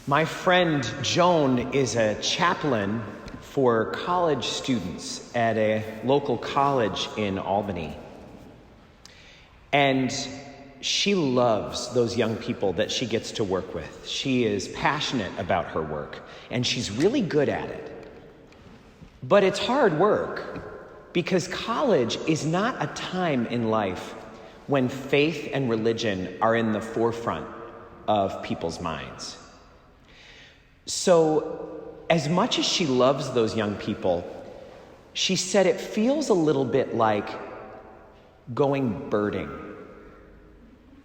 My friend Joan is a chaplain for college students at a local college in Albany. And she loves those young people that she gets to work with. She is passionate about her work, and she's really good at it. But it's hard work because college is not a time in life when faith and religion are in the forefront of people's minds. So, as much as she loves those young people, she said it feels a little bit like going birding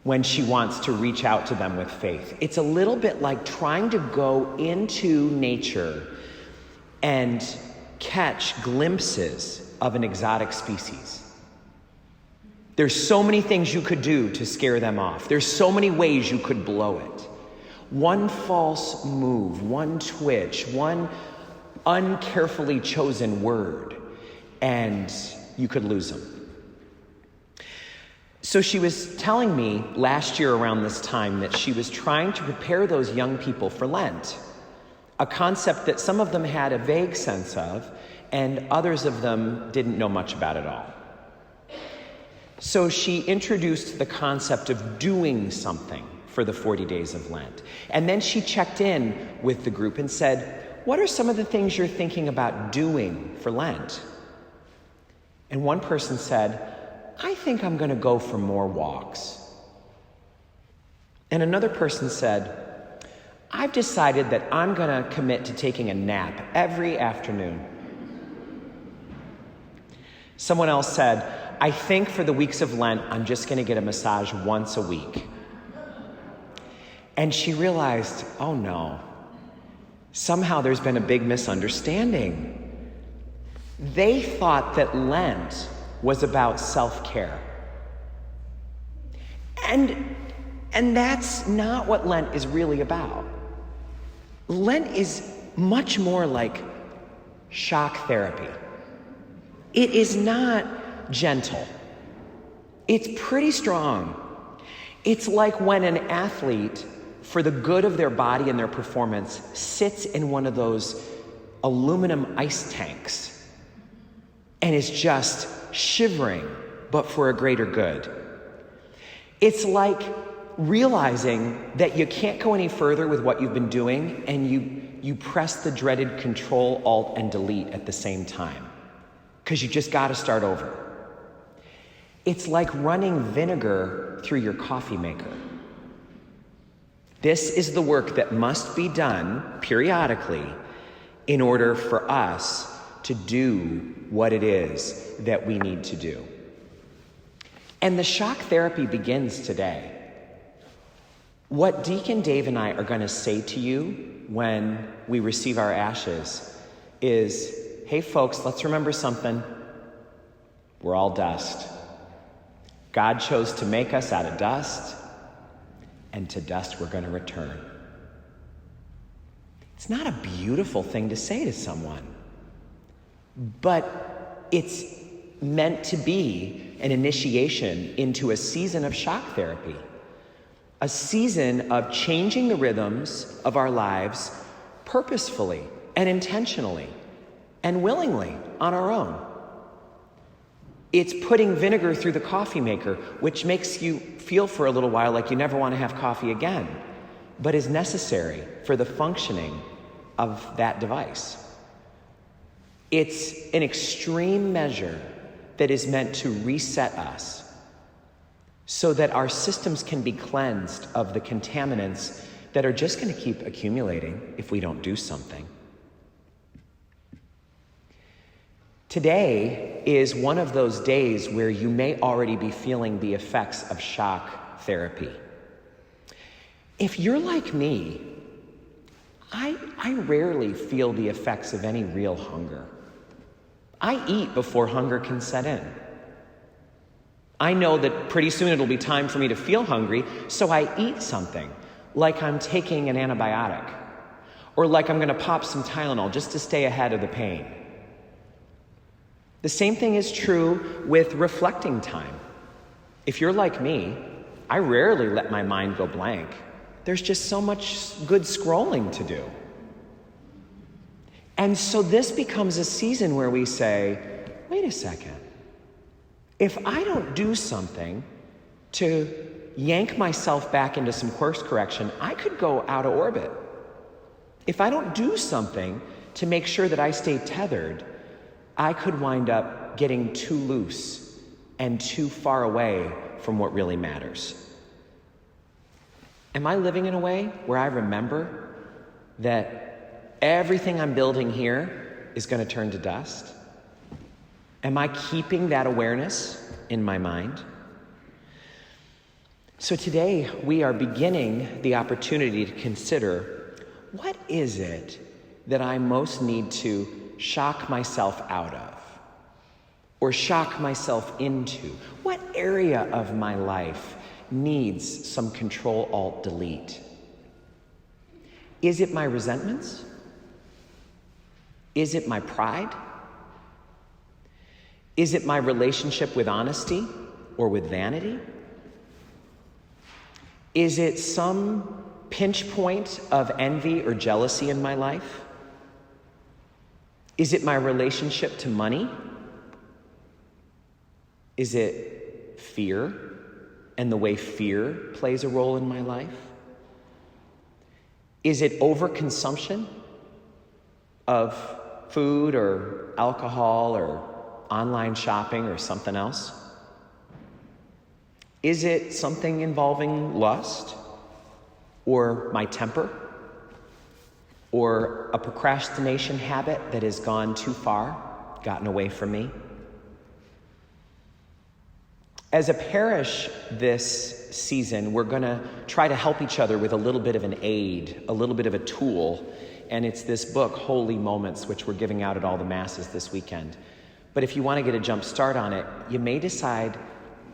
when she wants to reach out to them with faith. It's a little bit like trying to go into nature and catch glimpses of an exotic species. There's so many things you could do to scare them off. There's so many ways you could blow it. One false move, one twitch, one uncarefully chosen word, and you could lose them. So she was telling me last year around this time that she was trying to prepare those young people for Lent, a concept that some of them had a vague sense of, and others of them didn't know much about at all. So she introduced the concept of doing something for the 40 days of Lent. And then she checked in with the group and said, what are some of the things you're thinking about doing for Lent? And one person said, I think I'm going to go for more walks. And another person said, I've decided that I'm going to commit to taking a nap every afternoon. Someone else said, I think for the weeks of Lent, I'm just going to get a massage once a week. And she realized, oh no, somehow there's been a big misunderstanding. They thought that Lent was about self-care. And that's not what Lent is really about. Lent is much more like shock therapy. It is not gentle. It's pretty strong. It's like when an athlete, for the good of their body and their performance, sits in one of those aluminum ice tanks and is just shivering, but for a greater good. It's like realizing that you can't go any further with what you've been doing, and you press the dreaded Control, Alt, and Delete at the same time, because you just got to start over. It's like running vinegar through your coffee maker. This is the work that must be done periodically in order for us to do what it is that we need to do. And the shock therapy begins today. What Deacon Dave and I are going to say to you when we receive our ashes is, hey folks, let's remember something. We're all dust. God chose to make us out of dust, and to dust we're going to return. It's not a beautiful thing to say to someone, but it's meant to be an initiation into a season of shock therapy, a season of changing the rhythms of our lives purposefully and intentionally and willingly on our own. It's putting vinegar through the coffee maker, which makes you feel for a little while like you never want to have coffee again, but is necessary for the functioning of that device. It's an extreme measure that is meant to reset us so that our systems can be cleansed of the contaminants that are just going to keep accumulating if we don't do something. Today is one of those days where you may already be feeling the effects of shock therapy. If you're like me, I rarely feel the effects of any real hunger. I eat before hunger can set in. I know that pretty soon it'll be time for me to feel hungry, so I eat something, like I'm taking an antibiotic, or like I'm going to pop some Tylenol just to stay ahead of the pain. The same thing is true with reflecting time. If you're like me, I rarely let my mind go blank. There's just so much good scrolling to do. And so this becomes a season where we say, wait a second. If I don't do something to yank myself back into some course correction, I could go out of orbit. If I don't do something to make sure that I stay tethered, I could wind up getting too loose and too far away from what really matters. Am I living in a way where I remember that everything I'm building here is going to turn to dust? Am I keeping that awareness in my mind? So today we are beginning the opportunity to consider, what is it that I most need to shock myself out of or shock myself into? What area of my life needs some Control-Alt-Delete? Is it my resentments? Is it my pride? Is it my relationship with honesty or with vanity? Is it some pinch point of envy or jealousy in my life? Is it my relationship to money? Is it fear and the way fear plays a role in my life? Is it overconsumption of food or alcohol or online shopping or something else? Is it something involving lust or my temper or a procrastination habit that has gone too far, gotten away from me? As a parish this season, we're going to try to help each other with a little bit of an aid, a little bit of a tool, and it's this book, Holy Moments, which we're giving out at all the masses this weekend. But if you want to get a jump start on it, you may decide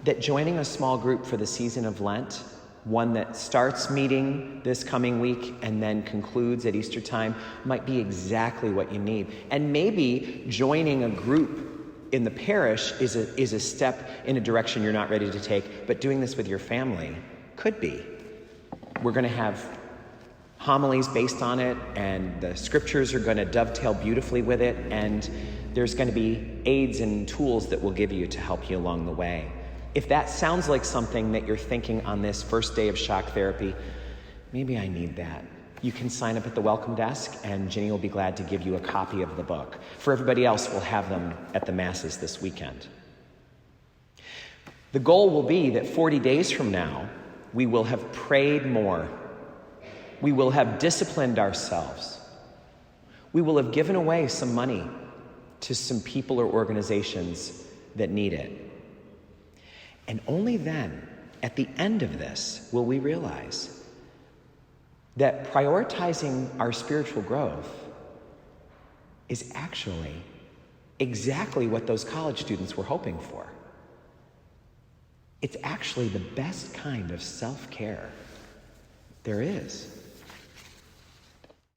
that joining a small group for the season of Lent, one that starts meeting this coming week and then concludes at Easter time, might be exactly what you need. And maybe joining a group in the parish is a step in a direction you're not ready to take, but doing this with your family could be. We're going to have homilies based on it, and the scriptures are going to dovetail beautifully with it, and there's going to be aids and tools that we'll give you to help you along the way. If that sounds like something that you're thinking on this first day of shock therapy, maybe I need that. You can sign up at the welcome desk, and Ginny will be glad to give you a copy of the book. For everybody else, we'll have them at the masses this weekend. The goal will be that 40 days from now, we will have prayed more. We will have disciplined ourselves. We will have given away some money to some people or organizations that need it. And only then, at the end of this, will we realize that prioritizing our spiritual growth is actually exactly what those college students were hoping for. It's actually the best kind of self-care there is.